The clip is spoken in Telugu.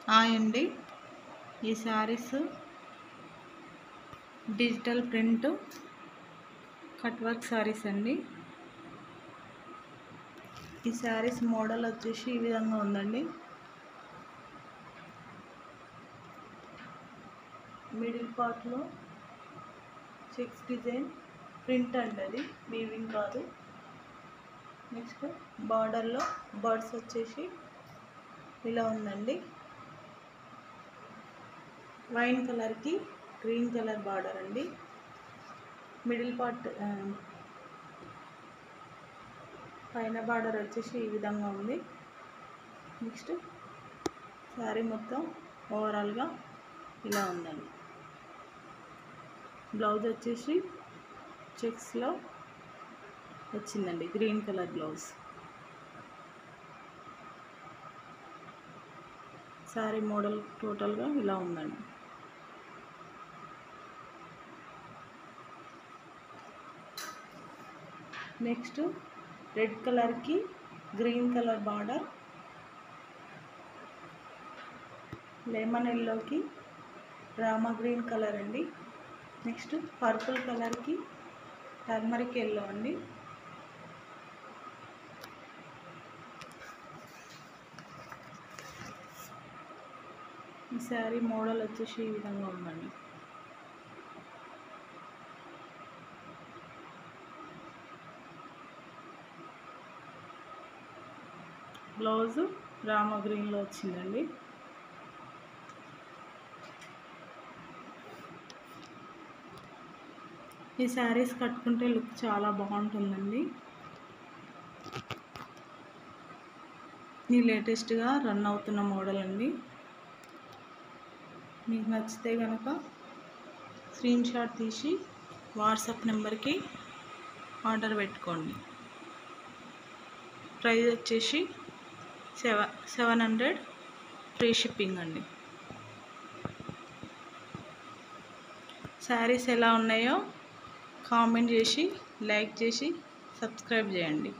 హాయ్ అండి. ఈ saris digital print cut work saris అండి. ఈ శారీస్ మోడల్ వచ్చేసి ఈ విధంగా ఉందండి. మిడిల్ పార్ట్లో చెక్స్ డిజైన్ ప్రింట్ అండి, అది వీవింగ్ కాదు. నెక్స్ట్ బార్డర్లో బర్డ్స్ వచ్చేసి ఇలా ఉందండి. వైన్ కలర్కి గ్రీన్ కలర్ బార్డర్ అండి. మిడిల్ పార్ట్ పైన బార్డర్ వచ్చేసి ఈ విధంగా ఉంది. నెక్స్ట్ శారీ మొత్తం ఓవరాల్గా ఇలా ఉందండి. బ్లౌజ్ వచ్చేసి చెక్స్లో వచ్చిందండి, green colour blouse. Sari model టోటల్గా ఇలా ఉందండి. నెక్స్ట్ రెడ్ కలర్కి గ్రీన్ కలర్ బార్డర్, లెమన్ ఎల్లోకి రామా గ్రీన్ కలర్ అండి. నెక్స్ట్ పర్పుల్ కలర్కి టర్మరిక్ ఎల్లో అండి. ఈ శారీ మోడల్ వచ్చేసి ఈ విధంగా ఉందండి. బ్లౌజ్ రామా గ్రీన్లో వచ్చిందండి. ఈ శారీస్ కట్టుకుంటే లుక్ చాలా బాగుంటుందండి. ఇది లేటెస్ట్గా రన్ అవుతున్న మోడల్ అండి. మీకు నచ్చితే కనుక స్క్రీన్ షాట్ తీసి వాట్సాప్ నెంబర్కి ఆర్డర్ పెట్టుకోండి. ప్రైస్ వచ్చేసి 700 ఫ్రీ షిప్పింగ్ అండి. శారీస్ ఎలా ఉన్నాయో కామెంట్ చేసి, లైక్ చేసి, సబ్స్క్రైబ్ చేయండి.